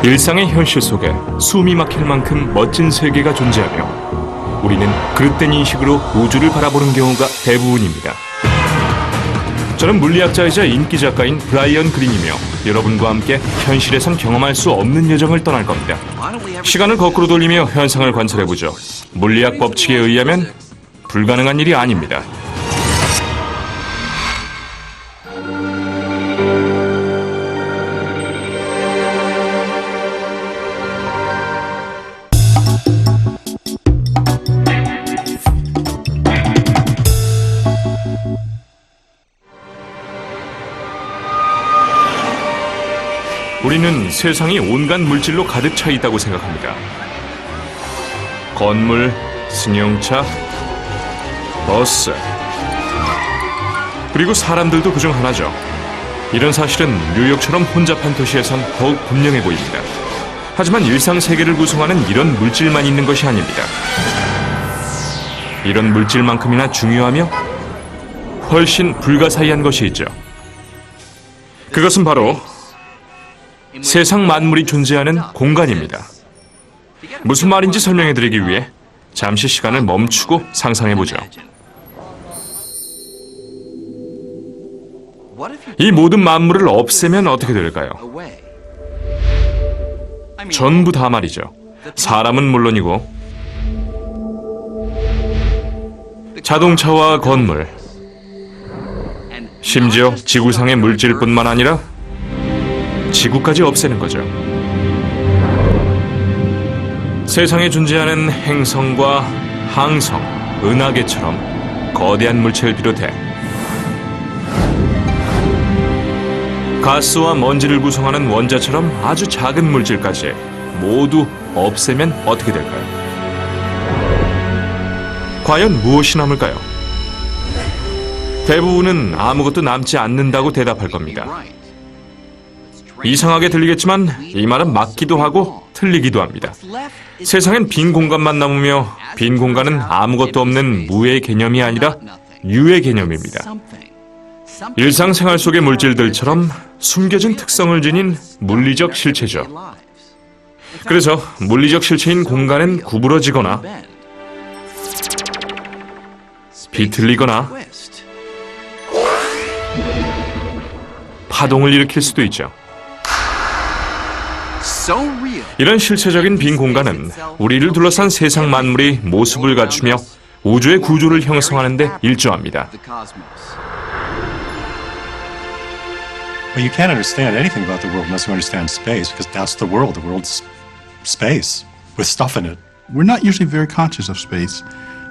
일상의 현실 속에 숨이 막힐 만큼 멋진 세계가 존재하며 우리는 그릇된 인식으로 우주를 바라보는 경우가 대부분입니다. 저는 물리학자이자 인기 작가인 브라이언 그린이며 여러분과 함께 현실에선 경험할 수 없는 여정을 떠날 겁니다. 시간을 거꾸로 돌리며 현상을 관찰해보죠. 물리학 법칙에 의하면 불가능한 일이 아닙니다. 우리는 세상이 온갖 물질로 가득 차 있다고 생각합니다. 건물, 승용차, 버스, 그리고 사람들도 그중 하나죠. 이런 사실은 뉴욕처럼 혼잡한 도시에선 더욱 분명해 보입니다. 하지만 일상 세계를 구성하는 이런 물질만 있는 것이 아닙니다. 이런 물질만큼이나 중요하며 훨씬 불가사의한 것이 있죠. 그것은 바로 세상 만물이 존재하는 공간입니다. 무슨 말인지 설명해드리기 위해 잠시 시간을 멈추고 상상해보죠. 이 모든 만물을 없애면 어떻게 될까요? 전부 다 말이죠. 사람은 물론이고 자동차와 건물, 심지어 지구상의 물질뿐만 아니라 지구까지 없애는 거죠. 세상에 존재하는 행성과 항성, 은하계처럼 거대한 물체를 비롯해 가스와 먼지를 구성하는 원자처럼 아주 작은 물질까지 모두 없애면 어떻게 될까요? 과연 무엇이 남을까요? 대부분은 아무것도 남지 않는다고 대답할 겁니다. 이상하게 들리겠지만 이 말은 맞기도 하고 틀리기도 합니다. 세상엔 빈 공간만 남으며 빈 공간은 아무것도 없는 무의 개념이 아니라 유의 개념입니다. 일상생활 속의 물질들처럼 숨겨진 특성을 지닌 물리적 실체죠. 그래서 물리적 실체인 공간은 구부러지거나 비틀리거나 파동을 일으킬 수도 있죠. 이런 실체적인 빈 공간은 우리를 둘러싼 세상 만물이 모습을 갖추며 우주의 구조를 형성하는 데 일조합니다. Well, you can't understand anything about the world unless you understand space, because that's the world. The world's space with stuff in it. We're not usually very conscious of space,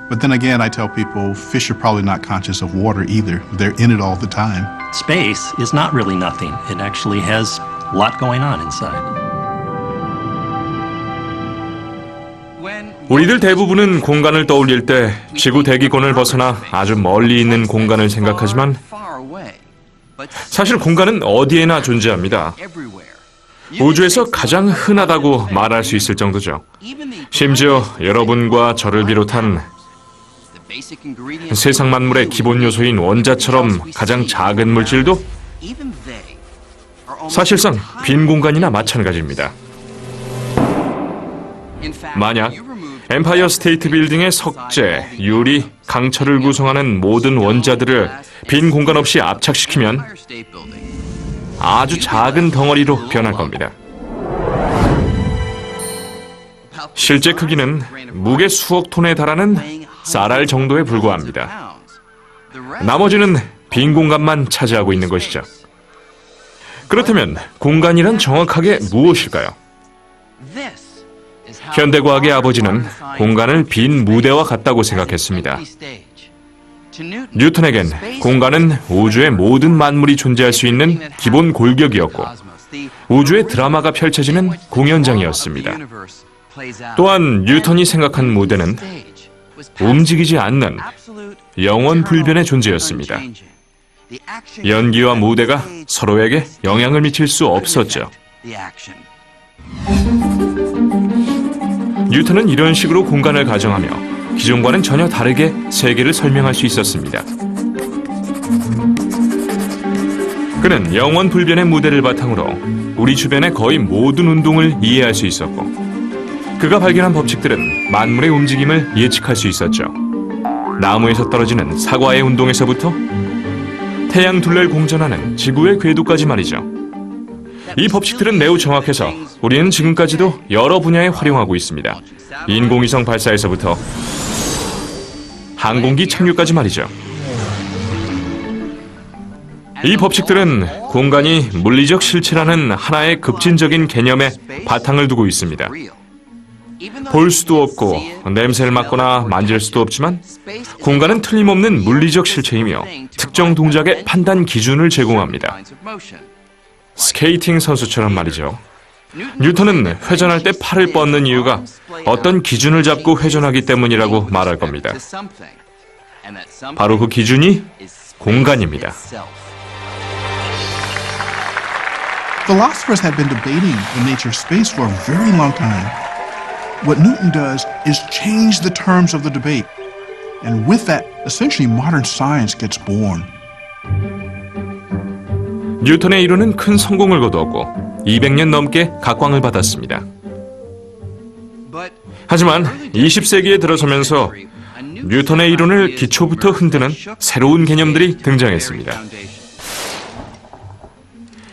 but then again, I tell people fish are probably not conscious of water either. They're in it all the time. Space is not really nothing. It actually has a lot going on inside. 우리들 대부분은 공간을 떠올릴 때 지구 대기권을 벗어나 아주 멀리 있는 공간을 생각하지만 사실 공간은 어디에나 존재합니다. 우주에서 가장 흔하다고 말할 수 있을 정도죠. 심지어 여러분과 저를 비롯한 세상 만물의 기본 요소인 원자처럼 가장 작은 물질도 사실상 빈 공간이나 마찬가지입니다. 만약 엠파이어 스테이트 빌딩의 석재, 유리, 강철을 구성하는 모든 원자들을 빈 공간 없이 압착시키면 아주 작은 덩어리로 변할 겁니다. 실제 크기는 무게 수억 톤에 달하는 쌀알 정도에 불과합니다. 나머지는 빈 공간만 차지하고 있는 것이죠. 그렇다면 공간이란 정확하게 무엇일까요? 현대과학의 아버지는 공간을 빈 무대와 같다고 생각했습니다. 뉴턴에겐 공간은 우주의 모든 만물이 존재할 수 있는 기본 골격이었고 우주의 드라마가 펼쳐지는 공연장이었습니다. 또한 뉴턴이 생각한 무대는 움직이지 않는 영원 불변의 존재였습니다. 연기와 무대가 서로에게 영향을 미칠 수 없었죠. 뉴턴은 이런 식으로 공간을 가정하며 기존과는 전혀 다르게 세계를 설명할 수 있었습니다. 그는 영원 불변의 무대를 바탕으로 우리 주변의 거의 모든 운동을 이해할 수 있었고, 그가 발견한 법칙들은 만물의 움직임을 예측할 수 있었죠. 나무에서 떨어지는 사과의 운동에서부터 태양 둘레를 공전하는 지구의 궤도까지 말이죠. 이 법칙들은 매우 정확해서 우리는 지금까지도 여러 분야에 활용하고 있습니다. 인공위성 발사에서부터 항공기 착륙까지 말이죠. 이 법칙들은 공간이 물리적 실체라는 하나의 급진적인 개념에 바탕을 두고 있습니다. 볼 수도 없고 냄새를 맡거나 만질 수도 없지만 공간은 틀림없는 물리적 실체이며 특정 동작의 판단 기준을 제공합니다. 스케이팅 선수처럼 말이죠. 뉴턴은 회전할 때 팔을 뻗는 이유가 어떤 기준을 잡고 회전하기 때문이라고 말할 겁니다. 바로 그 기준이 공간입니다. Philosophers have been debating the nature of space for a very long time. What Newton does is change the terms of the debate. And with that, essentially modern science gets born. 뉴턴의 이론은 큰 성공을 거두었고 200년 넘게 각광을 받았습니다. 하지만 20세기에 들어서면서 뉴턴의 이론을 기초부터 흔드는 새로운 개념들이 등장했습니다.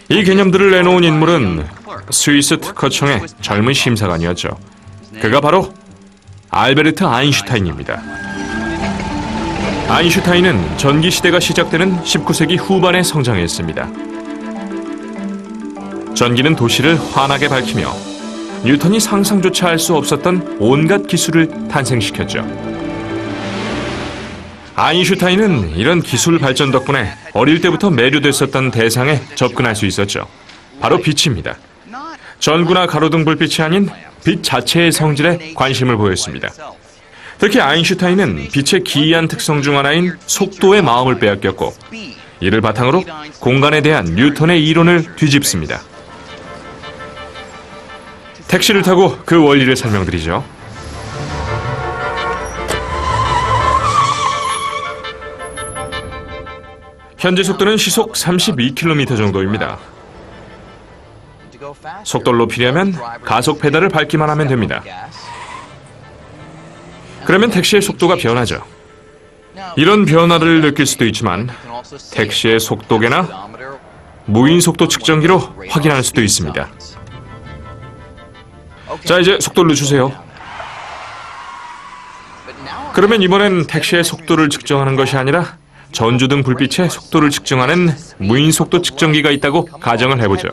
이 개념들을 내놓은 인물은 스위스 특허청의 젊은 심사관이었죠. 그가 바로 알베르트 아인슈타인입니다. 아인슈타인은 전기시대가 시작되는 19세기 후반에 성장했습니다. 전기는 도시를 환하게 밝히며 뉴턴이 상상조차 할 수 없었던 온갖 기술을 탄생시켰죠. 아인슈타인은 이런 기술 발전 덕분에 어릴 때부터 매료됐었던 대상에 접근할 수 있었죠. 바로 빛입니다. 전구나 가로등 불빛이 아닌 빛 자체의 성질에 관심을 보였습니다. 특히 아인슈타인은 빛의 기이한 특성 중 하나인 속도에 마음을 빼앗겼고, 이를 바탕으로 공간에 대한 뉴턴의 이론을 뒤집습니다. 택시를 타고 그 원리를 설명드리죠. 현재 속도는 시속 32km 정도입니다. 속도를 높이려면 가속 페달을 밟기만 하면 됩니다. 그러면 택시의 속도가 변하죠. 이런 변화를 느낄 수도 있지만 택시의 속도계나 무인 속도 측정기로 확인할 수도 있습니다. 자, 이제 속도를 늦추세요. 그러면 이번엔 택시의 속도를 측정하는 것이 아니라 전조등 불빛의 속도를 측정하는 무인 속도 측정기가 있다고 가정을 해보죠.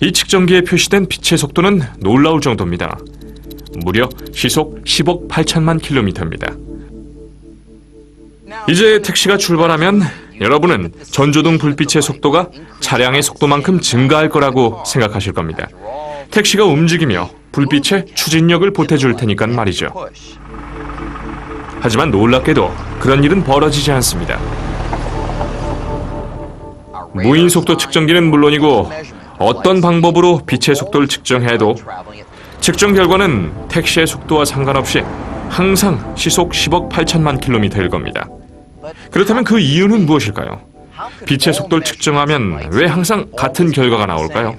이 측정기에 표시된 빛의 속도는 놀라울 정도입니다. 무려 시속 10억 8천만 킬로미터입니다. 이제 택시가 출발하면 여러분은 전조등 불빛의 속도가 차량의 속도만큼 증가할 거라고 생각하실 겁니다. 택시가 움직이며 불빛에 추진력을 보태줄 테니까 말이죠. 하지만 놀랍게도 그런 일은 벌어지지 않습니다. 무인 속도 측정기는 물론이고 어떤 방법으로 빛의 속도를 측정해도 측정 결과는 택시의 속도와 상관없이 항상 시속 10억 8천만 킬로미터일 겁니다. 그렇다면 그 이유는 무엇일까요? 빛의 속도를 측정하면 왜 항상 같은 결과가 나올까요?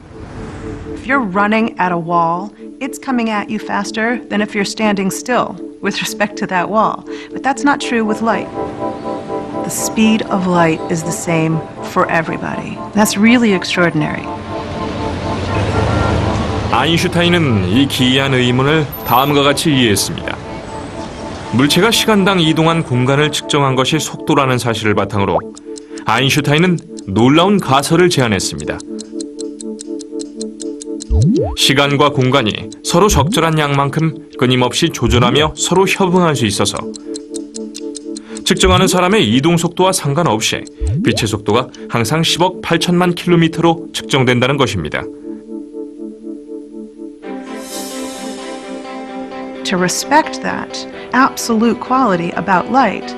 If you're running at a wall, it's coming at you faster than if you're standing still with respect to that wall. But that's not true with light. The speed of light is the same for everybody. That's really extraordinary. 아인슈타인은 이 기이한 의문을 다음과 같이 이해했습니다. 물체가 시간당 이동한 공간을 측정한 것이 속도라는 사실을 바탕으로 아인슈타인은 놀라운 가설을 제안했습니다. 시간과 공간이 서로 적절한 양만큼 끊임없이 조절하며 서로 협응할 수 있어서 측정하는 사람의 이동 속도와 상관없이 빛의 속도가 항상 10억 8천만 킬로미터로 측정된다는 것입니다. To respect that absolute quality about light,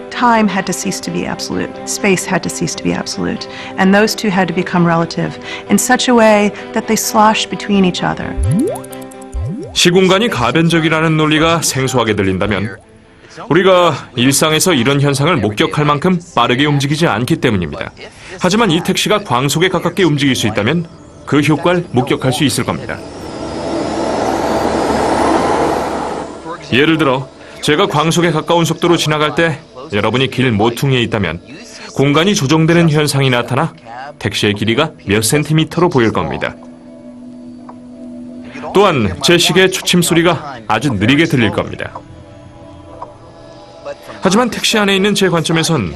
time had to cease to be absolute, space had to cease to be absolute, and those two had to become relative in such a way that they slosh between each other. 시공간이 가변적이라는 논리가 생소하게 들린다면 우리가 일상에서 이런 현상을 목격할 만큼 빠르게 움직이지 않기 때문입니다. 하지만 이 택시가 광속에 가깝게 움직일 수 있다면 그 효과를 목격할 수 있을 겁니다. 예를 들어 제가 광속에 가까운 속도로 지나갈 때 여러분이 길 모퉁이에 있다면 공간이 조정되는 현상이 나타나 택시의 길이가 몇 센티미터로 보일 겁니다. 또한 제 시계의 초침 소리가 아주 느리게 들릴 겁니다. 하지만 택시 안에 있는 제 관점에선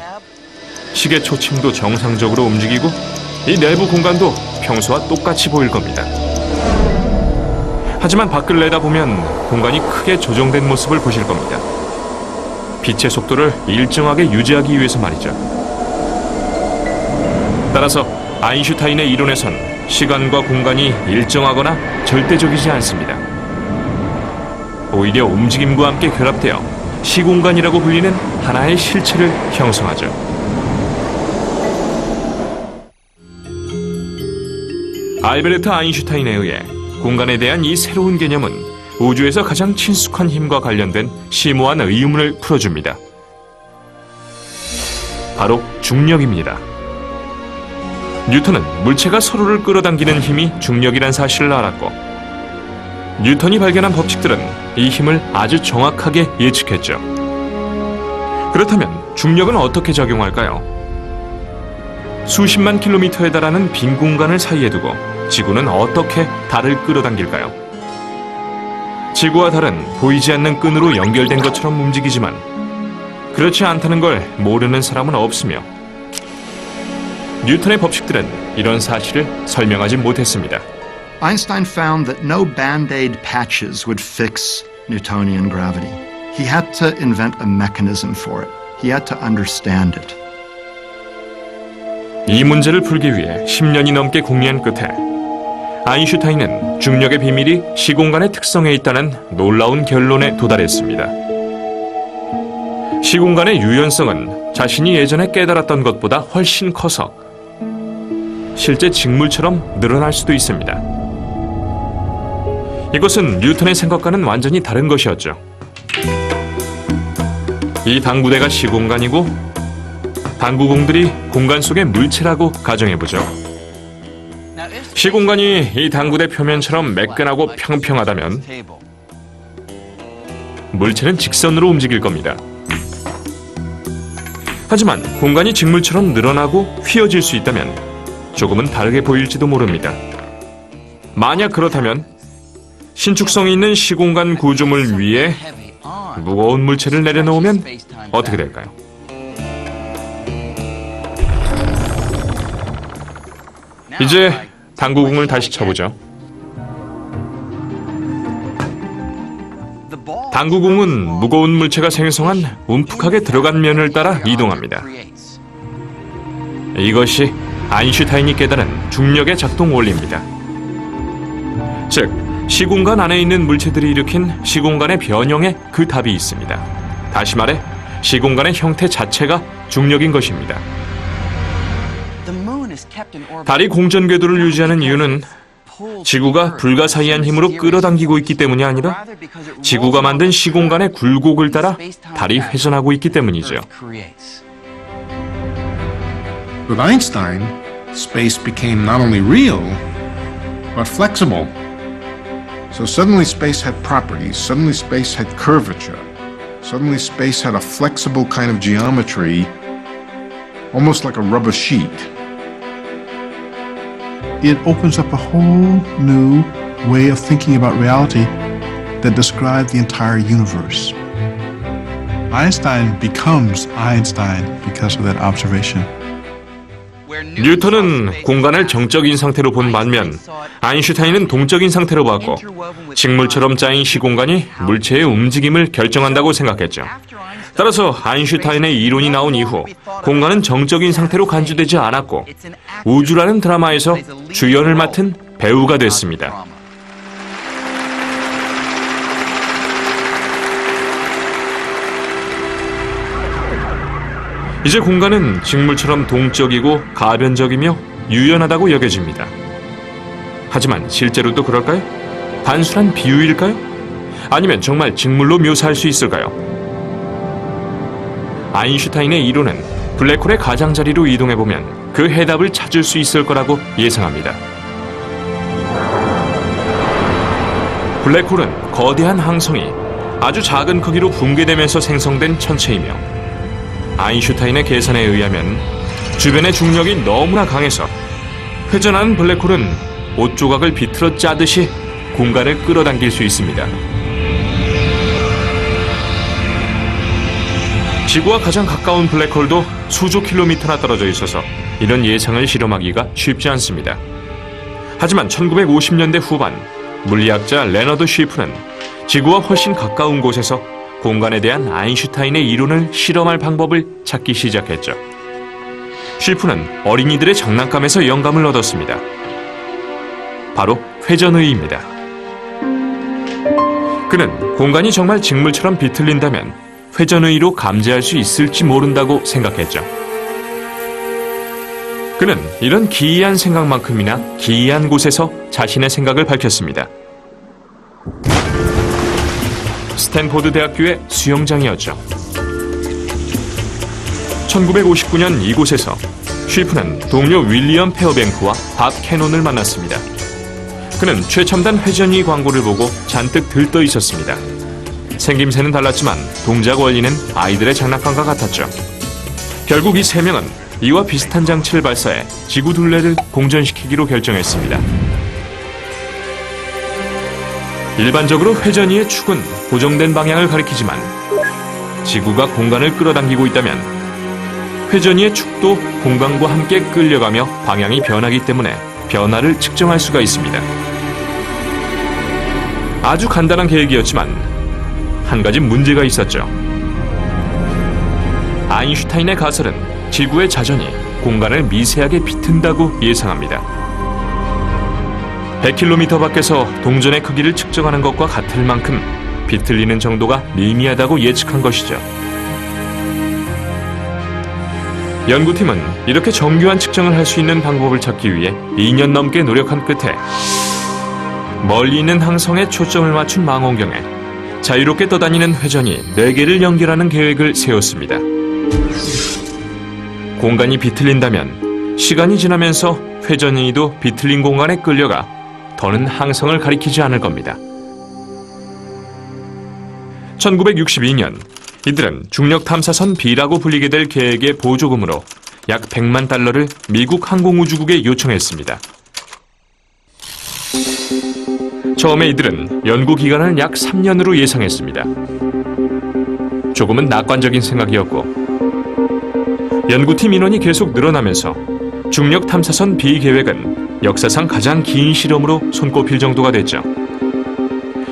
시계 초침도 정상적으로 움직이고 이 내부 공간도 평소와 똑같이 보일 겁니다. 하지만 밖을 내다보면 공간이 크게 조정된 모습을 보실 겁니다. 빛의 속도를 일정하게 유지하기 위해서 말이죠. 따라서 아인슈타인의 이론에선 시간과 공간이 일정하거나 절대적이지 않습니다. 오히려 움직임과 함께 결합되어 시공간이라고 불리는 하나의 실체를 형성하죠. 알베르트 아인슈타인에 의해 공간에 대한 이 새로운 개념은 우주에서 가장 친숙한 힘과 관련된 심오한 의문을 풀어줍니다. 바로 중력입니다. 뉴턴은 물체가 서로를 끌어당기는 힘이 중력이란 사실을 알았고 뉴턴이 발견한 법칙들은 이 힘을 아주 정확하게 예측했죠. 그렇다면 중력은 어떻게 작용할까요? 수십만 킬로미터에 달하는 빈 공간을 사이에 두고 지구는 어떻게 달을 끌어당길까요? 지구와 달은 보이지 않는 끈으로 연결된 것처럼 움직이지만 그렇지 않다는 걸 모르는 사람은 없으며 뉴턴의 법칙들은 이런 사실을 설명하지 못했습니다. Einstein found that no band-aid patches would fix Newtonian gravity. He had to invent a mechanism for it. He had to understand it. 이 문제를 풀기 위해 10년이 넘게 궁리한 끝에 아인슈타인은 중력의 비밀이 시공간의 특성에 있다는 놀라운 결론에 도달했습니다. 시공간의 유연성은 자신이 예전에 깨달았던 것보다 훨씬 커서 실제 직물처럼 늘어날 수도 있습니다. 이것은 뉴턴의 생각과는 완전히 다른 것이었죠. 이 당구대가 시공간이고 당구공들이 공간 속의 물체라고 가정해보죠. 시공간이 이 당구대 표면처럼 매끈하고 평평하다면 물체는 직선으로 움직일 겁니다. 하지만 공간이 직물처럼 늘어나고 휘어질 수 있다면 조금은 다르게 보일지도 모릅니다. 만약 그렇다면 신축성이 있는 시공간 구조물 위에 무거운 물체를 내려놓으면 어떻게 될까요? 이제 당구공을 다시 쳐보죠. 당구공은 무거운 물체가 생성한 움푹하게 들어간 면을 따라 이동합니다. 이것이 아인슈타인이 깨달은 중력의 작동 원리입니다. 즉, 시공간 안에 있는 물체들이 일으킨 시공간의 변형에 그 답이 있습니다. 다시 말해, 시공간의 형태 자체가 중력인 것입니다. 달이 공전 궤도를 유지하는 이유는 지구가 불가사의한 힘으로 끌어당기고 있기 때문이 아니라 지구가 만든 시공간의 굴곡을 따라 달이 회전하고 있기 때문이죠. With Einstein, space became not only real, but flexible. So suddenly space had properties, suddenly space had curvature, suddenly space had a flexible kind of geometry, almost like a rubber sheet. It opens up a whole new way of thinking about reality that describes the entire universe. Einstein becomes Einstein because of that observation. 뉴턴은 공간을 정적인 상태로 본 반면 아인슈타인은 동적인 상태로 봤고 직물처럼 짜인 시공간이 물체의 움직임을 결정한다고 생각했죠. 따라서 아인슈타인의 이론이 나온 이후 공간은 정적인 상태로 간주되지 않았고 우주라는 드라마에서 주연을 맡은 배우가 됐습니다. 이제 공간은 직물처럼 동적이고 가변적이며 유연하다고 여겨집니다. 하지만 실제로도 그럴까요? 단순한 비유일까요? 아니면 정말 직물로 묘사할 수 있을까요? 아인슈타인의 이론은 블랙홀의 가장자리로 이동해보면 그 해답을 찾을 수 있을 거라고 예상합니다. 블랙홀은 거대한 항성이 아주 작은 크기로 붕괴되면서 생성된 천체이며 아인슈타인의 계산에 의하면 주변의 중력이 너무나 강해서 회전하는 블랙홀은 옷 조각을 비틀어 짜듯이 공간을 끌어당길 수 있습니다. 지구와 가장 가까운 블랙홀도 수조 킬로미터나 떨어져 있어서 이런 예상을 실험하기가 쉽지 않습니다. 하지만 1950년대 후반 물리학자 레너드 쉬프는 지구와 훨씬 가까운 곳에서 공간에 대한 아인슈타인의 이론을 실험할 방법을 찾기 시작했죠. 쉬프는 어린이들의 장난감에서 영감을 얻었습니다. 바로 회전의입니다. 그는 공간이 정말 직물처럼 비틀린다면 회전의로 감지할 수 있을지 모른다고 생각했죠. 그는 이런 기이한 생각만큼이나 기이한 곳에서 자신의 생각을 밝혔습니다. 스탠포드 대학교의 수영장이었죠. 1959년 이곳에서 쉬프는 동료 윌리엄 페어뱅크와 밥 캐논을 만났습니다. 그는 최첨단 회전의 광고를 보고 잔뜩 들떠 있었습니다. 생김새는 달랐지만 동작 원리는 아이들의 장난감과 같았죠. 결국 이 세 명은 이와 비슷한 장치를 발사해 지구 둘레를 공전시키기로 결정했습니다. 일반적으로 회전의의 축은 고정된 방향을 가리키지만 지구가 공간을 끌어당기고 있다면 회전의의 축도 공간과 함께 끌려가며 방향이 변하기 때문에 변화를 측정할 수가 있습니다. 아주 간단한 계획이었지만 한 가지 문제가 있었죠. 아인슈타인의 가설은 지구의 자전이 공간을 미세하게 비튼다고 예상합니다. 100km 밖에서 동전의 크기를 측정하는 것과 같을 만큼 비틀리는 정도가 미미하다고 예측한 것이죠. 연구팀은 이렇게 정교한 측정을 할 수 있는 방법을 찾기 위해 2년 넘게 노력한 끝에 멀리 있는 항성에 초점을 맞춘 망원경에 자유롭게 떠다니는 회전이 4개를 연결하는 계획을 세웠습니다. 공간이 비틀린다면 시간이 지나면서 회전의도 비틀린 공간에 끌려가 더는 항성을 가리키지 않을 겁니다. 1962년 이들은 중력 탐사선 B라고 불리게 될 계획의 보조금으로 약 100만 달러를 미국 항공우주국에 요청했습니다. 처음에 이들은 연구 기간을 약 3년으로 예상했습니다. 조금은 낙관적인 생각이었고 연구팀 인원이 계속 늘어나면서 중력 탐사선 B 계획은 역사상 가장 긴 실험으로 손꼽힐 정도가 됐죠.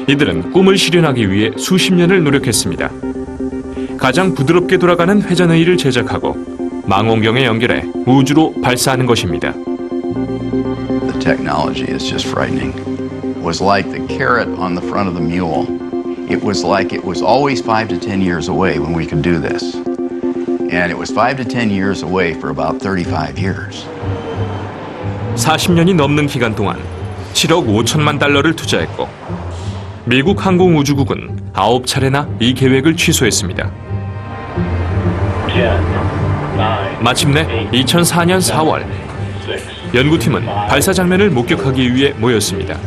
이들은 꿈을 실현하기 위해 수십 년을 노력했습니다. 가장 부드럽게 돌아가는 회전의를 제작하고 망원경에 연결해 우주로 발사하는 것입니다. The technology is just frightening. It was like the carrot on the front of the mule. It was like it was always 5 to 10 years away when we could do this. And it was 5 to 10 years away for about 35 years. 40년이 넘는 기간 동안 7억 5천만 달러를 투자했고 미국 항공우주국은 9차례나 이 계획을 취소했습니다. 마침내 2004년 4월 연구팀은 발사 장면을 목격하기 위해 모였습니다.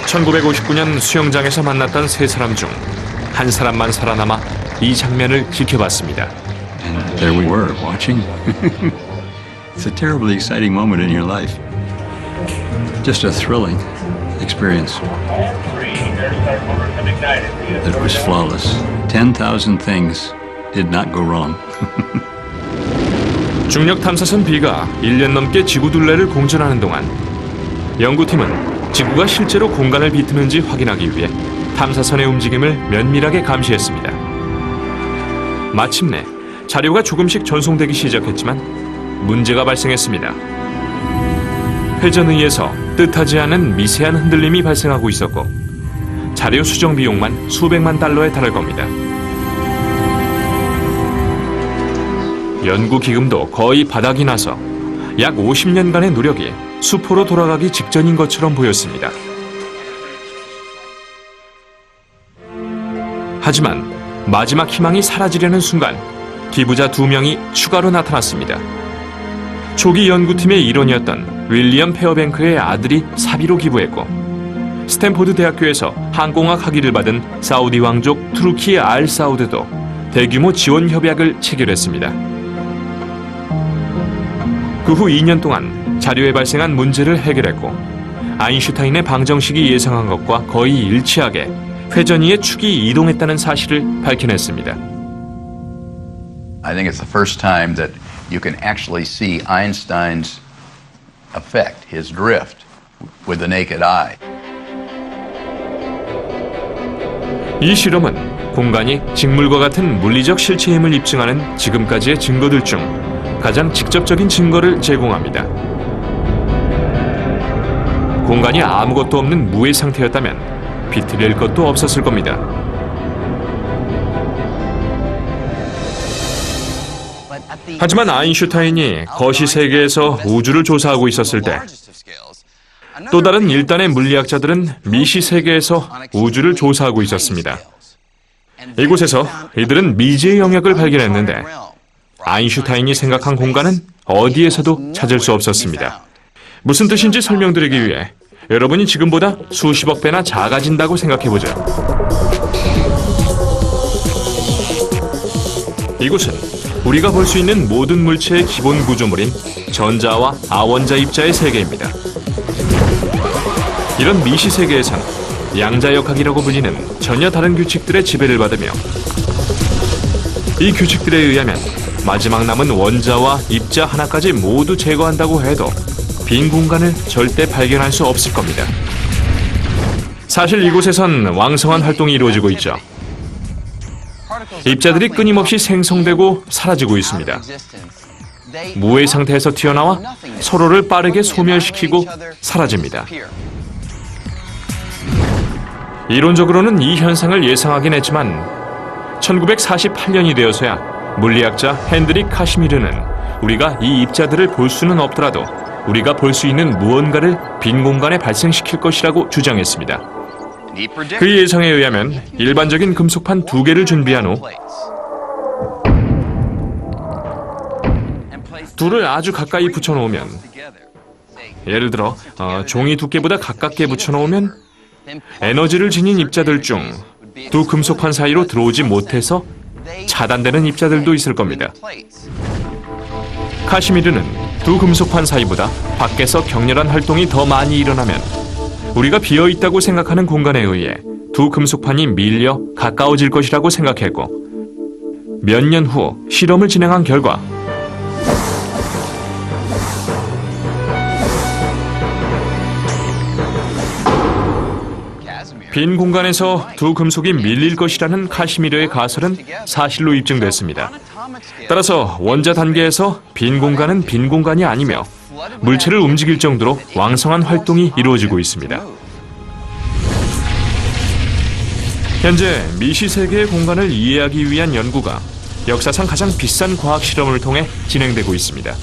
1959년 수영장에서 만났던 세 사람 중 한 사람만 살아남아 이 장면을 지켜봤습니다. And there we were, watching. It's a terribly exciting moment in your life. Just a thrilling experience. It was flawless. 10,000 things did not go wrong. 중력 탐사선 B가 1년 넘게 지구 둘레를 공전하는 동안 연구팀은 지구가 실제로 공간을 비트는지 확인하기 위해 탐사선의 움직임을 면밀하게 감시했습니다. 마침내 자료가 조금씩 전송되기 시작했지만 문제가 발생했습니다. 회전의에서 뜻하지 않은 미세한 흔들림이 발생하고 있었고 자료 수정 비용만 수백만 달러에 달할 겁니다. 연구 기금도 거의 바닥이 나서 약 50년간의 노력이 수포로 돌아가기 직전인 것처럼 보였습니다. 하지만 마지막 희망이 사라지려는 순간 기부자 2명이 추가로 나타났습니다. 초기 연구팀의 일원이었던 윌리엄 페어뱅크의 아들이 사비로 기부했고, 스탠포드 대학교에서 항공학 학위를 받은 사우디 왕족 투르키 알 사우드도 대규모 지원 협약을 체결했습니다. 그 후 2년 동안 자료에 발생한 문제를 해결했고, 아인슈타인의 방정식이 예상한 것과 거의 일치하게 회전위의 축이 이동했다는 사실을 밝혀냈습니다. I think it's the first time that you can actually see Einstein's effect, his drift, with the naked eye. 이 실험은 공간이 직물과 같은 물리적 실체임을 입증하는 지금까지의 증거들 중 가장 직접적인 증거를 제공합니다. 공간이 아무것도 없는 무의 상태였다면 비틀릴 것도 없었을 겁니다. 하지만 아인슈타인이 거시 세계에서 우주를 조사하고 있었을 때 또 다른 일단의 물리학자들은 미시 세계에서 우주를 조사하고 있었습니다. 이곳에서 이들은 미지의 영역을 발견했는데 아인슈타인이 생각한 공간은 어디에서도 찾을 수 없었습니다. 무슨 뜻인지 설명드리기 위해 여러분이 지금보다 수십억 배나 작아진다고 생각해보죠. 이곳은 우리가 볼 수 있는 모든 물체의 기본 구조물인 전자와 아원자 입자의 세계입니다. 이런 미시 세계에선 양자역학이라고 불리는 전혀 다른 규칙들의 지배를 받으며, 이 규칙들에 의하면 마지막 남은 원자와 입자 하나까지 모두 제거한다고 해도 빈 공간을 절대 발견할 수 없을 겁니다. 사실 이곳에선 왕성한 활동이 이루어지고 있죠. 입자들이 끊임없이 생성되고 사라지고 있습니다. 무의 상태에서 튀어나와 서로를 빠르게 소멸시키고 사라집니다. 이론적으로는 이 현상을 예상하긴 했지만 1948년이 되어서야 물리학자 헨드릭 카시미르는 우리가 이 입자들을 볼 수는 없더라도 우리가 볼 수 있는 무언가를 빈 공간에 발생시킬 것이라고 주장했습니다. 그 예상에 의하면 일반적인 금속판 2개를 준비한 후 둘을 아주 가까이 붙여놓으면, 예를 들어 종이 두께보다 가깝게 붙여놓으면 에너지를 지닌 입자들 중 두 금속판 사이로 들어오지 못해서 차단되는 입자들도 있을 겁니다. 카시미르는 두 금속판 사이보다 밖에서 격렬한 활동이 더 많이 일어나면 우리가 비어있다고 생각하는 공간에 의해 두 금속판이 밀려 가까워질 것이라고 생각했고, 몇 년 후 실험을 진행한 결과 빈 공간에서 두 금속이 밀릴 것이라는 카시미르의 가설은 사실로 입증됐습니다. 따라서 원자 단계에서 빈 공간은 빈 공간이 아니며 물체를 움직일 정도로 왕성한 활동이 이루어지고 있습니다. 현재 미시 세계의 공간을 이해하기 위한 연구가 역사상 가장 비싼 과학 실험을 통해 진행되고 있습니다.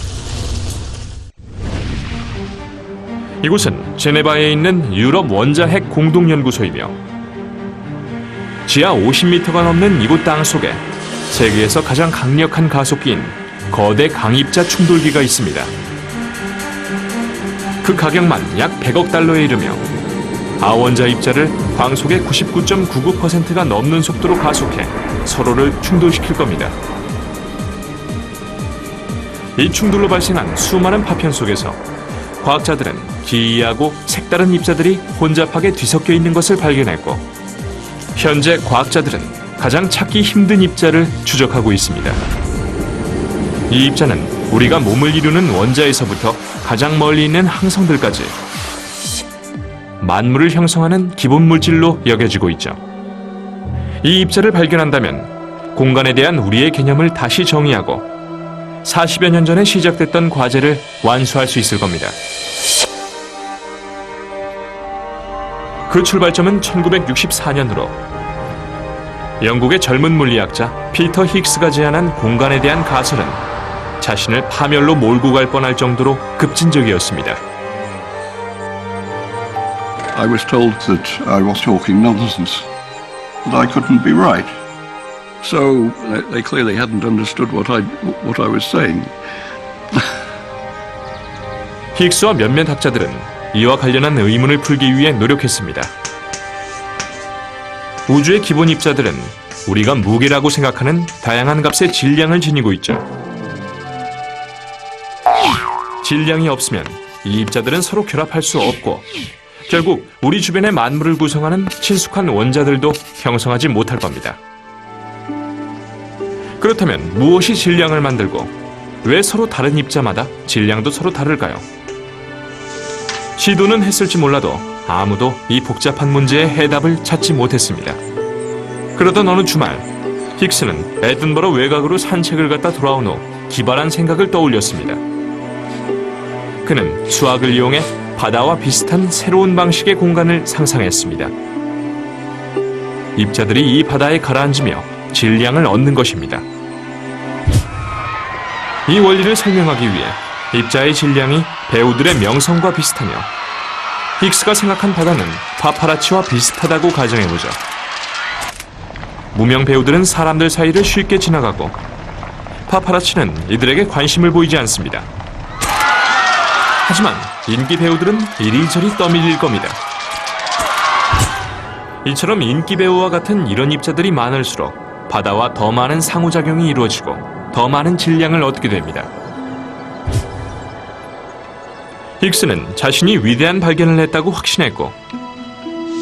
이곳은 제네바에 있는 유럽 원자핵 공동연구소이며, 지하 50m가 넘는 이곳 땅 속에 세계에서 가장 강력한 가속기인 거대 강입자 충돌기가 있습니다. 그 가격만 약 100억 달러에 이르며 아원자 입자를 광속의 99.99%가 넘는 속도로 가속해 서로를 충돌시킬 겁니다. 이 충돌로 발생한 수많은 파편 속에서 과학자들은 기이하고 색다른 입자들이 혼잡하게 뒤섞여 있는 것을 발견했고, 현재 과학자들은 가장 찾기 힘든 입자를 추적하고 있습니다. 이 입자는 우리가 몸을 이루는 원자에서부터 가장 멀리 있는 항성들까지 만물을 형성하는 기본 물질로 여겨지고 있죠. 이 입자를 발견한다면 공간에 대한 우리의 개념을 다시 정의하고 40여 년 전에 시작됐던 과제를 완수할 수 있을 겁니다. 그 출발점은 1964년으로 영국의 젊은 물리학자 피터 힉스가 제안한 공간에 대한 가설은 자신을 파멸로 몰고 갈 뻔할 정도로 급진적이었습니다. I was told that I was talking nonsense, that I couldn't be right. So they clearly hadn't understood what I was saying. 힉스와 몇몇 학자들은 이와 관련한 의문을 풀기 위해 노력했습니다. 우주의 기본 입자들은 우리가 무게라고 생각하는 다양한 값의 질량을 지니고 있죠. 질량이 없으면 이 입자들은 서로 결합할 수 없고 결국 우리 주변의 만물을 구성하는 친숙한 원자들도 형성하지 못할 겁니다. 그렇다면 무엇이 질량을 만들고 왜 서로 다른 입자마다 질량도 서로 다를까요? 시도는 했을지 몰라도 아무도 이 복잡한 문제의 해답을 찾지 못했습니다. 그러던 어느 주말, 힉스는 에든버러 외곽으로 산책을 갔다 돌아온 후 기발한 생각을 떠올렸습니다. 그는 수학을 이용해 바다와 비슷한 새로운 방식의 공간을 상상했습니다. 입자들이 이 바다에 가라앉으며 질량을 얻는 것입니다. 이 원리를 설명하기 위해 입자의 질량이 배우들의 명성과 비슷하며 힉스가 생각한 바다는 파파라치와 비슷하다고 가정해보죠. 무명 배우들은 사람들 사이를 쉽게 지나가고 파파라치는 이들에게 관심을 보이지 않습니다. 하지만 인기 배우들은 이리저리 떠밀릴 겁니다. 이처럼 인기 배우와 같은 이런 입자들이 많을수록 바다와 더 많은 상호작용이 이루어지고 더 많은 질량을 얻게 됩니다. 힉스는 자신이 위대한 발견을 했다고 확신했고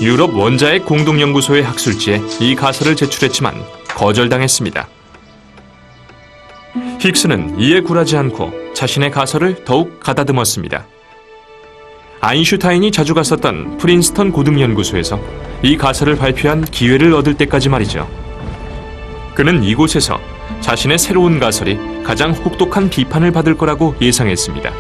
유럽 원자핵 공동연구소의 학술지에 이 가설을 제출했지만 거절당했습니다. 힉스는 이에 굴하지 않고 자신의 가설을 더욱 가다듬었습니다. 아인슈타인이 자주 갔었던 프린스턴 고등연구소에서 이 가설을 발표한 기회를 얻을 때까지 말이죠. 그는 이곳에서 자신의 새로운 가설이 가장 혹독한 비판을 받을 거라고 예상했습니다.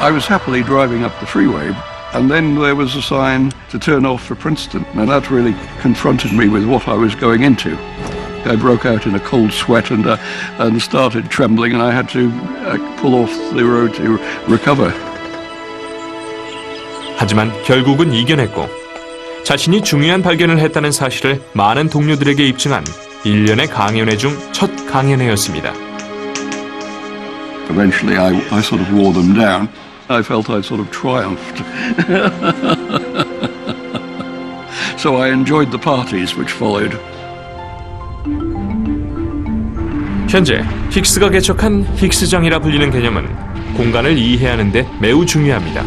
I was happily driving up the freeway, and then there was a sign to turn off for Princeton, and that really confronted me with what I was going into. I broke out in a cold sweat and started trembling, and I had to pull off the road to recover. 하지만 결국은 이겨냈고 자신이 중요한 발견을 했다는 사실을 많은 동료들에게 입증한 일련의 강연회 중 첫 강연회였습니다. Eventually I sort of wore them down. I felt I sort of triumphed. So I enjoyed the parties which followed. 현재 힉스가 개척한 힉스장이라 불리는 개념은 공간을 이해하는 데 매우 중요합니다.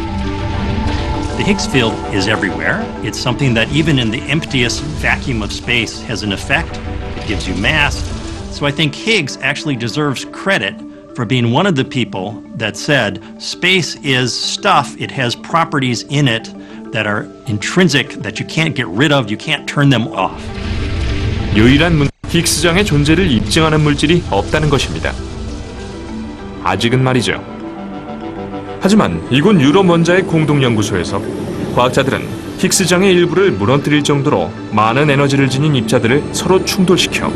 The Higgs field is everywhere. It's something that even in the emptiest vacuum of space has an effect. It gives you mass. So I think Higgs actually deserves credit for being one of the people that said space is stuff. It has properties in it that are intrinsic, that you can't get rid of, you can't turn them off. 유일한 힉스장의 존재를 입증하는 물질이 없다는 것입니다. 아직은 말이죠. 하지만 이곳 유럽 원자핵 공동연구소에서 과학자들은 힉스장의 일부를 무너뜨릴 정도로 많은 에너지를 지닌 입자들을 서로 충돌시켜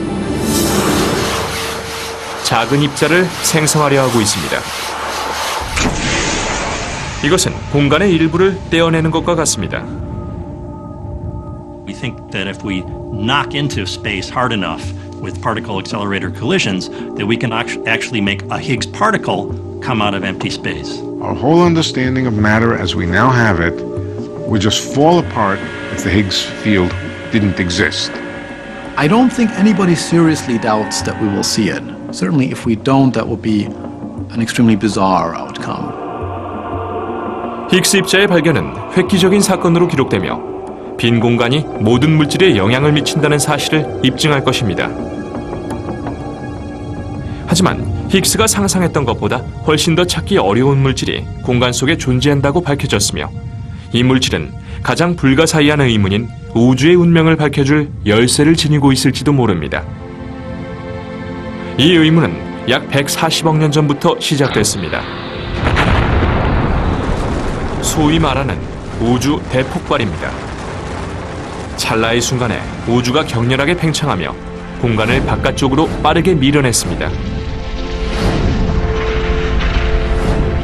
작은 입자를 생성하려 하고 있습니다. 이것은 공간의 일부를 떼어내는 것과 같습니다. We think that if we knock into space hard enough with particle accelerator collisions, that we can actually make a Higgs particle come out of empty space. Our whole understanding of matter as we now have it would just fall apart if the Higgs field didn't exist. I don't think anybody seriously doubts that we will see it. Certainly if we don't, that will be an extremely bizarre outcome. 힉스 입자의 발견은 획기적인 사건으로 기록되며 빈 공간이 모든 물질에 영향을 미친다는 사실을 입증할 것입니다. 하지만 힉스가 상상했던 것보다 훨씬 더 찾기 어려운 물질이 공간 속에 존재한다고 밝혀졌으며 이 물질은 가장 불가사의한 의문인 우주의 운명을 밝혀줄 열쇠를 지니고 있을지도 모릅니다. 이 의문은 약 140억 년 전부터 시작됐습니다. 소위 말하는 우주 대폭발입니다. 찰나의 순간에 우주가 격렬하게 팽창하며 공간을 바깥쪽으로 빠르게 밀어냈습니다.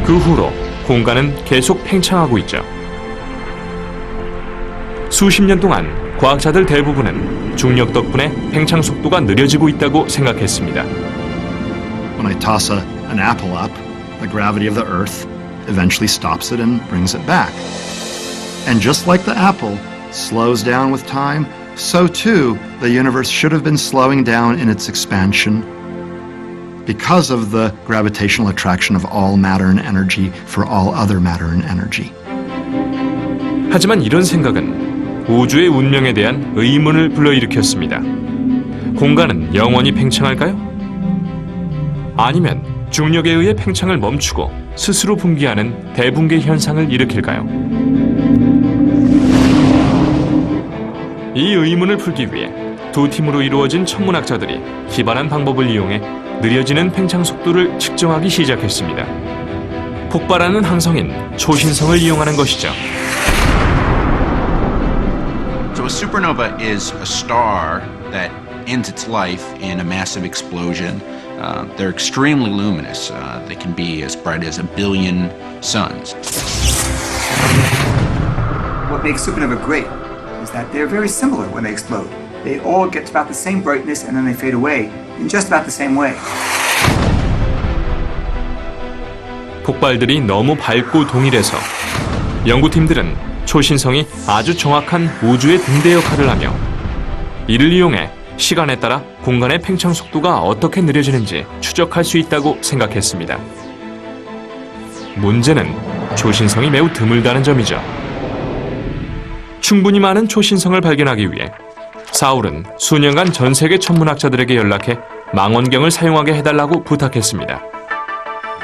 그 후로 공간은 계속 팽창하고 있죠. 수십 년 동안 과학자들 대부분은 중력 덕분에 팽창 속도가 느려지고 있다고 생각했습니다. When I toss an apple up, the gravity of the Earth eventually stops it and brings it back. And just like the apple slows down with time, so too the universe should have been slowing down in its expansion because of the gravitational attraction of all matter and energy for all other matter and energy. 하지만 이런 생각은 우주의 운명에 대한 의문을 불러일으켰습니다. 공간은 영원히 팽창할까요? 아니면 중력에 의해 팽창을 멈추고 스스로 붕괴하는 대붕괴 현상을 일으킬까요? 이 의문을 풀기 위해 두 팀으로 이루어진 천문학자들이 기발한 방법을 이용해 느려지는 팽창 속도를 측정하기 시작했습니다. 폭발하는 항성인 초신성을 이용하는 것이죠. So a supernova is a star that ends its life in a massive explosion. They're extremely luminous. They can be as bright as 1 billion suns. What makes supernova great is that they're very similar when they explode. They all get to about the same brightness and then they fade away in just about the same way. 폭발들이 너무 밝고 동일해서 연구팀들은 초신성이 아주 정확한 우주의 등대 역할을 하며 이를 이용해 시간에 따라 공간의 팽창 속도가 어떻게 느려지는지 추적할 수 있다고 생각했습니다. 문제는 초신성이 매우 드물다는 점이죠. 충분히 많은 초신성을 발견하기 위해 사울은 수년간 전 세계 천문학자들에게 연락해 망원경을 사용하게 해달라고 부탁했습니다.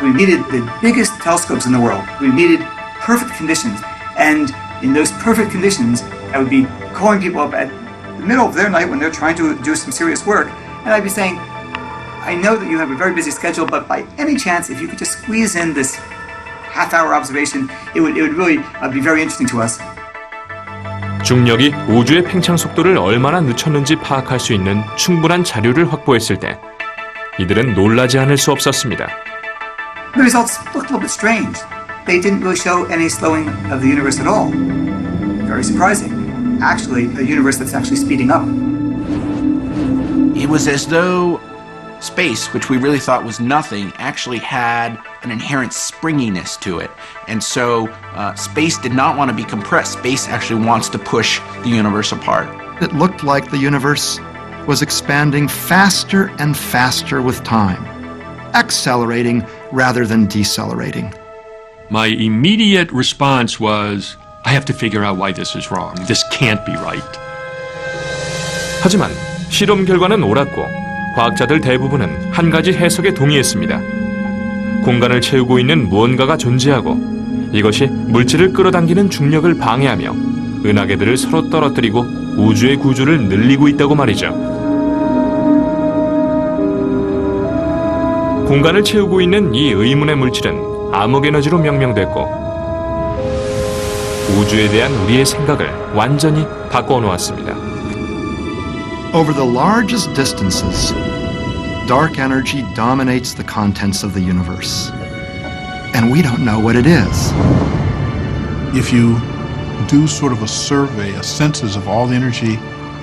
We needed the biggest telescopes in the world. We needed perfect conditions. And in those perfect conditions, I would be calling people up at the middle of their night when they're trying to do some serious work. And I'd be saying, I know that you have a very busy schedule, but by any chance, if you could just squeeze in this half-hour observation, it would really be very interesting to us. 중력이 우주의 팽창 속도를 얼마나 늦췄는지 파악할 수 있는 충분한 자료를 확보했을 때 이들은 놀라지 않을 수 없었습니다. The results looked a little bit strange. They didn't really show any slowing of the universe at all. Very surprising. Actually, a universe that's actually speeding up. It was as though space, which we really thought was nothing, actually had an inherent springiness to it. And so space did not want to be compressed. Space actually wants to push the universe apart. It looked like the universe was expanding faster and faster with time, accelerating rather than decelerating. My immediate response was, I have to figure out why this is wrong. This can't be right. 하지만 실험 결과는 옳았고 과학자들 대부분은 한 가지 해석에 동의했습니다. 공간을 채우고 있는 무언가가 존재하고 이것이 물질을 끌어당기는 중력을 방해하며 은하계들을 서로 떨어뜨리고 우주의 구조를 늘리고 있다고 말이죠. 공간을 채우고 있는 이 의문의 물질은 암흑 에너지로 명명됐고 우주에 대한 우리의 생각을 완전히 바꿔 놓았습니다. Over the largest distances, dark energy dominates the contents of the universe. And we don't know what it is. If you do sort of a survey, a census of all the energy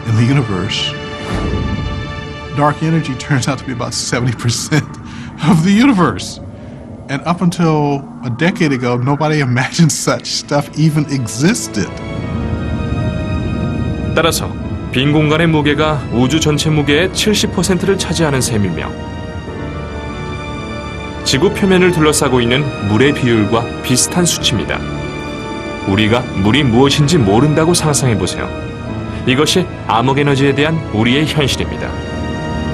in the universe, dark energy turns out to be about 70% of the universe. And up until a decade ago, nobody imagined such stuff even existed. 따라서 빈 공간의 무게가 우주 전체 무게의 70%를 차지하는 셈이며 지구 표면을 둘러싸고 있는 물의 비율과 비슷한 수치입니다. 우리가 물이 무엇인지 모른다고 상상해보세요. 이것이 암흑 에너지에 대한 우리의 현실입니다.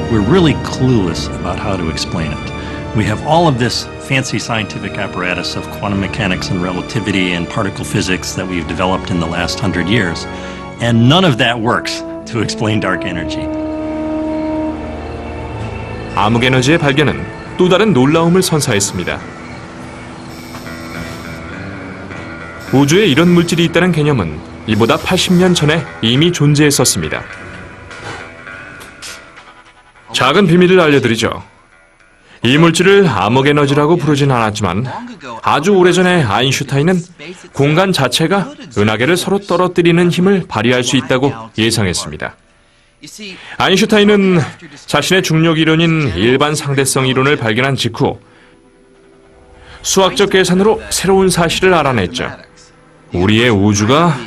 We're really clueless about how to explain it. We have all of this fancy scientific apparatus of quantum mechanics and relativity and particle physics that we've developed in the last 100 years, and none of that works to explain dark energy. 암흑 에너지의 발견은 또 다른 놀라움을 선사했습니다. 우주에 이런 물질이 있다는 개념은 이보다 80년 전에 이미 존재했었습니다. 작은 비밀을 알려드리죠. 이 물질을 암흑에너지라고 부르진 않았지만 아주 오래전에 아인슈타인은 공간 자체가 은하계를 서로 떨어뜨리는 힘을 발휘할 수 있다고 예상했습니다. 아인슈타인은 자신의 중력 이론인 일반 상대성 이론을 발견한 직후 수학적 계산으로 새로운 사실을 알아냈죠. 우리의 우주가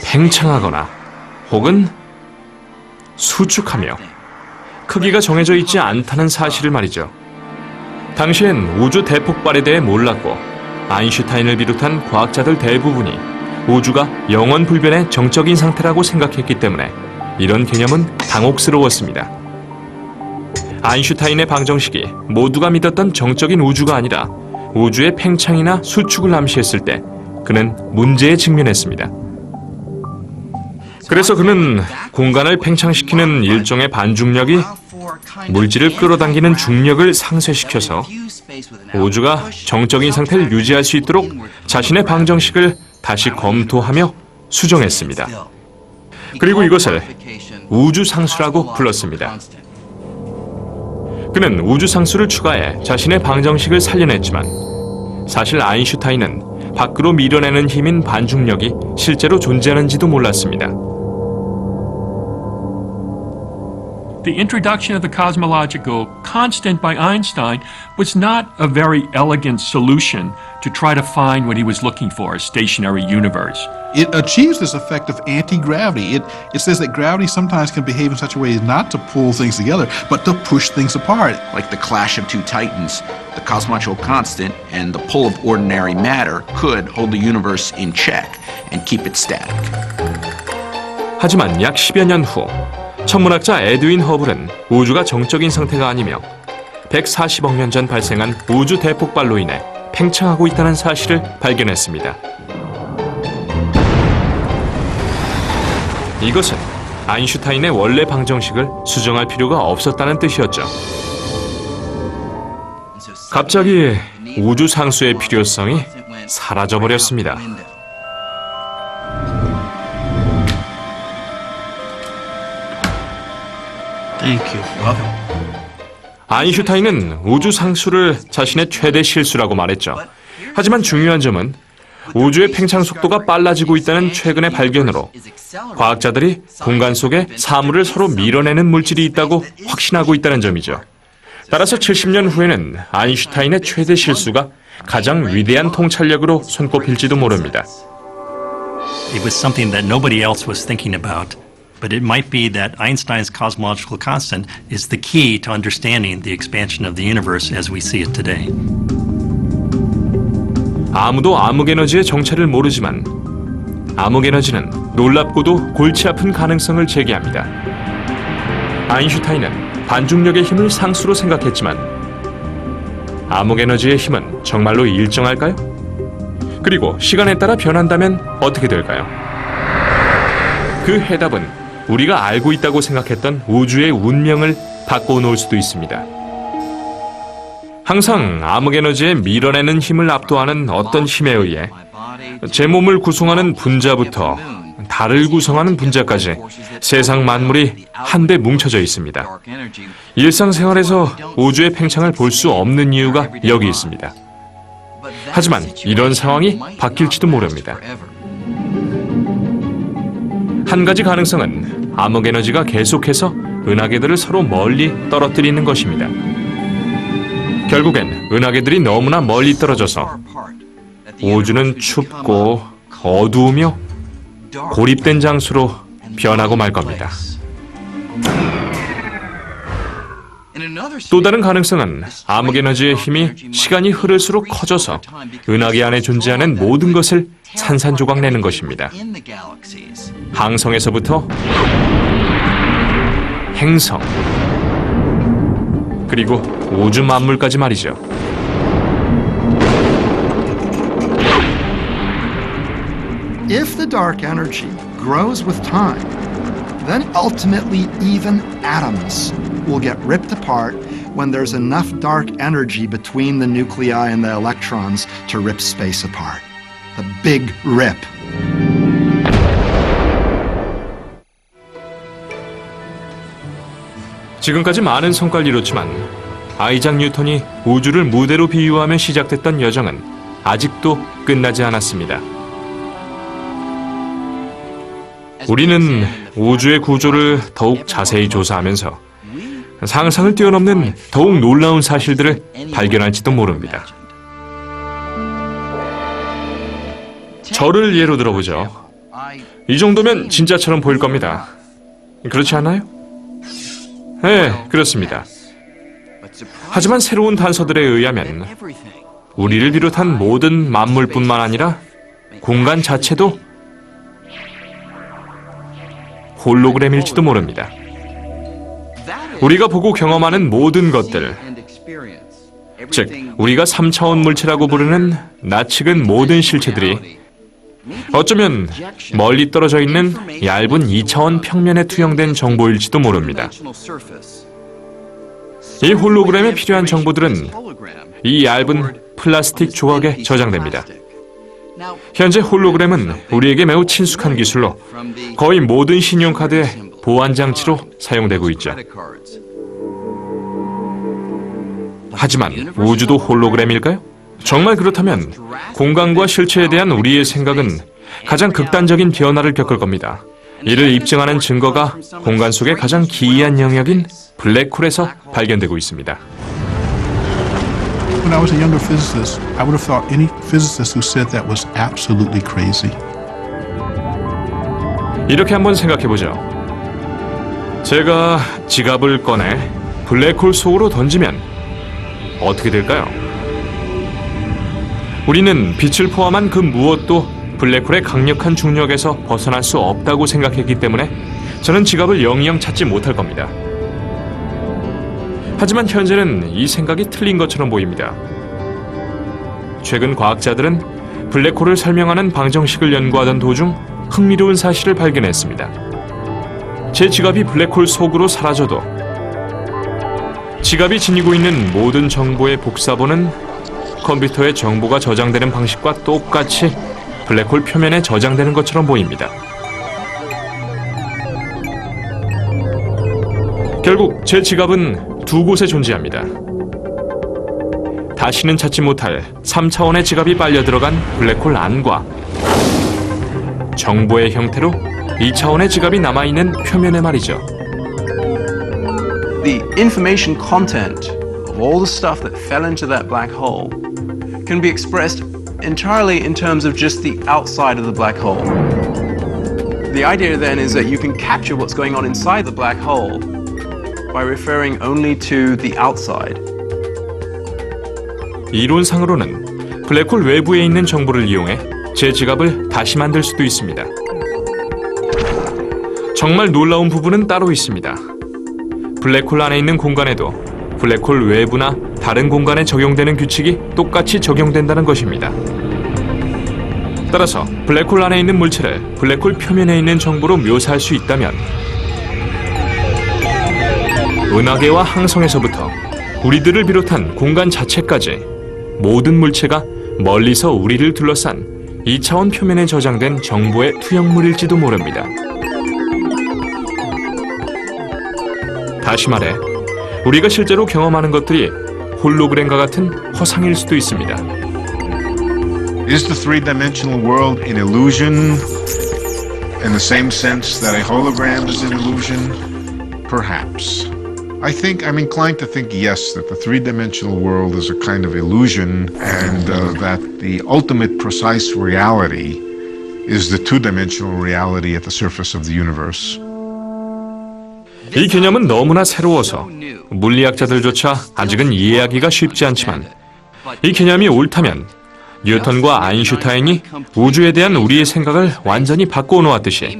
팽창하거나 혹은 수축하며 크기가 정해져 있지 않다는 사실을 말이죠. 당시엔 우주 대폭발에 대해 몰랐고 아인슈타인을 비롯한 과학자들 대부분이 우주가 영원 불변의 정적인 상태라고 생각했기 때문에 이런 개념은 당혹스러웠습니다. 아인슈타인의 방정식이 모두가 믿었던 정적인 우주가 아니라 우주의 팽창이나 수축을 암시했을 때 그는 문제에 직면했습니다. 그래서 그는 공간을 팽창시키는 일종의 반중력이 물질을 끌어당기는 중력을 상쇄시켜서 우주가 정적인 상태를 유지할 수 있도록 자신의 방정식을 다시 검토하며 수정했습니다. 그리고 이것을 우주상수라고 불렀습니다. 그는 우주상수를 추가해 자신의 방정식을 살려냈지만 사실 아인슈타인은 밖으로 밀어내는 힘인 반중력이 실제로 존재하는지도 몰랐습니다. The introduction of the cosmological constant by Einstein was not a very elegant solution to try to find what he was looking for, a stationary universe. It achieves this effect of anti-gravity. It says that gravity sometimes can behave in such a way as not to pull things together, but to push things apart. Like the clash of two titans, the cosmological constant and the pull of ordinary matter could hold the universe in check and keep it static. 하지만 약 10여 년 후 천문학자 에드윈 허블은 우주가 정적인 상태가 아니며 140억 년 전 발생한 우주 대폭발로 인해 팽창하고 있다는 사실을 발견했습니다. 이것은 아인슈타인의 원래 방정식을 수정할 필요가 없었다는 뜻이었죠. 갑자기 우주 상수의 필요성이 사라져버렸습니다. 아인슈타인은 우주 상수를 자신의 최대 실수라고 말했죠. 하지만 중요한 점은 우주의 팽창 속도가 빨라지고 있다는 최근의 발견으로 과학자들이 공간 속에 사물을 서로 밀어내는 물질이 있다고 확신하고 있다는 점이죠. 따라서 70년 후에는 아인슈타인의 최대 실수가 가장 위대한 통찰력으로 손꼽힐지도 모릅니다. It was something that nobody else was thinking about. But it might be that Einstein's cosmological constant is the key to understanding the expansion of the universe as we see it today. 아무도 암흑에너지의 정체를 모르지만 암흑에너지는 놀랍고도 골치 아픈 가능성을 제기합니다. 아인슈타인은 반중력의 힘을 상수로 생각했지만 암흑에너지의 힘은 정말로 일정할까요? 그리고 시간에 따라 변한다면 어떻게 될까요? 그 해답은 우리가 알고 있다고 생각했던 우주의 운명을 바꿔놓을 수도 있습니다. 항상 암흑에너지의 밀어내는 힘을 압도하는 어떤 힘에 의해 제 몸을 구성하는 분자부터 달을 구성하는 분자까지 세상 만물이 한데 뭉쳐져 있습니다. 일상생활에서 우주의 팽창을 볼 수 없는 이유가 여기 있습니다. 하지만 이런 상황이 바뀔지도 모릅니다. 한 가지 가능성은 암흑에너지가 계속해서 은하계들을 서로 멀리 떨어뜨리는 것입니다. 결국엔 은하계들이 너무나 멀리 떨어져서 우주는 춥고 어두우며 고립된 장소로 변하고 말 겁니다. 또 다른 가능성은 암흑에너지의 힘이 시간이 흐를수록 커져서 은하계 안에 존재하는 모든 것을 산산조각 내는 것입니다. 항성에서부터 행성, 그리고 우주 만물까지 말이죠. If the dark energy grows with time, then ultimately even atoms will get ripped apart when there's enough dark energy between the nuclei and the electrons to rip space apart. The big rip. 지금까지 많은 성과를 이뤘지만 아이작 뉴턴이 우주를 무대로 비유하며 시작됐던 여정은 아직도 끝나지 않았습니다. 우리는 우주의 구조를 더욱 자세히 조사하면서 상상을 뛰어넘는 더욱 놀라운 사실들을 발견할지도 모릅니다. 저를 예로 들어보죠. 이 정도면 진짜처럼 보일 겁니다. 그렇지 않나요? 네, 그렇습니다. 하지만 새로운 단서들에 의하면 우리를 비롯한 모든 만물뿐만 아니라 공간 자체도 홀로그램일지도 모릅니다. 우리가 보고 경험하는 모든 것들, 즉 우리가 3차원 물체라고 부르는 나측은 모든 실체들이 어쩌면 멀리 떨어져 있는 얇은 2차원 평면에 투영된 정보일지도 모릅니다. 이 홀로그램에 필요한 정보들은 이 얇은 플라스틱 조각에 저장됩니다. 현재 홀로그램은 우리에게 매우 친숙한 기술로 거의 모든 신용카드의 보안 장치로 사용되고 있죠. 하지만 우주도 홀로그램일까요? 정말 그렇다면 공간과 실체에 대한 우리의 생각은 가장 극단적인 변화를 겪을 겁니다. 이를 입증하는 증거가 공간 속의 가장 기이한 영역인 블랙홀에서 발견되고 있습니다. When I was a younger physicist, I would have thought any physicist who said that was absolutely crazy. 이렇게 한번 생각해보죠. 제가 지갑을 꺼내 블랙홀 속으로 던지면 어떻게 될까요? 우리는 빛을 포함한 그 무엇도 블랙홀의 강력한 중력에서 벗어날 수 없다고 생각했기 때문에 저는 지갑을 영영 찾지 못할 겁니다. 하지만 현재는 이 생각이 틀린 것처럼 보입니다. 최근 과학자들은 블랙홀을 설명하는 방정식을 연구하던 도중 흥미로운 사실을 발견했습니다. 제 지갑이 블랙홀 속으로 사라져도 지갑이 지니고 있는 모든 정보의 복사본은 컴퓨터에 정보가 저장되는 방식과 똑같이 블랙홀 표면에 저장되는 것처럼 보입니다. 결국 제 지갑은 두 곳에 존재합니다. 다시는 찾지 못할 3차원의 지갑이 빨려 들어간 블랙홀 안과 정보의 형태로 2차원의 지갑이 남아있는 표면에 말이죠. The information content of all the stuff that fell into that black hole can be expressed entirely in terms of just the outside of the black hole. The idea then is that you can capture what's going on inside the black hole by referring only to the outside. 이론상으로는 블랙홀 외부에 있는 정보를 이용해 제 지갑을 다시 만들 수도 있습니다. 정말 놀라운 부분은 따로 있습니다. 블랙홀 안에 있는 공간에도 블랙홀 외부나 다른 공간에 적용되는 규칙이 똑같이 적용된다는 것입니다. 따라서 블랙홀 안에 있는 물체를 블랙홀 표면에 있는 정보로 묘사할 수 있다면 은하계와 항성에서부터 우리들을 비롯한 공간 자체까지 모든 물체가 멀리서 우리를 둘러싼 2차원 표면에 저장된 정보의 투영물일지도 모릅니다. 다시 말해, 우리가 실제로 경험하는 것들이 홀로그램과 같은 허상일 수도 있습니다. Is the three-dimensional world an illusion in the same sense that a hologram is an illusion? Perhaps. I think I'm inclined to think yes, that the three-dimensional world is a kind of illusion and that the ultimate precise reality is the two-dimensional reality at the surface of the universe. 이 개념은 너무나 새로워서 물리학자들조차 아직은 이해하기가 쉽지 않지만 이 개념이 옳다면 뉴턴과 아인슈타인이 우주에 대한 우리의 생각을 완전히 바꿔 놓았듯이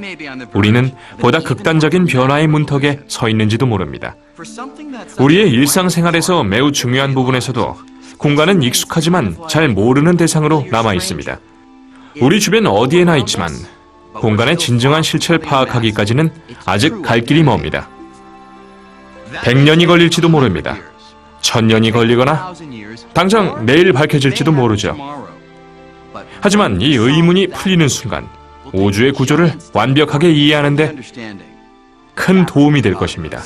우리는 보다 극단적인 변화의 문턱에 서 있는지도 모릅니다. 우리의 일상생활에서 매우 중요한 부분에서도 공간은 익숙하지만 잘 모르는 대상으로 남아 있습니다. 우리 주변 어디에나 있지만 공간의 진정한 실체를 파악하기까지는 아직 갈 길이 멉니다. 100년이 걸릴지도 모릅니다. 1000년이 걸리거나 당장 내일 밝혀질지도 모르죠. 하지만 이 의문이 풀리는 순간 우주의 구조를 완벽하게 이해하는 데 큰 도움이 될 것입니다.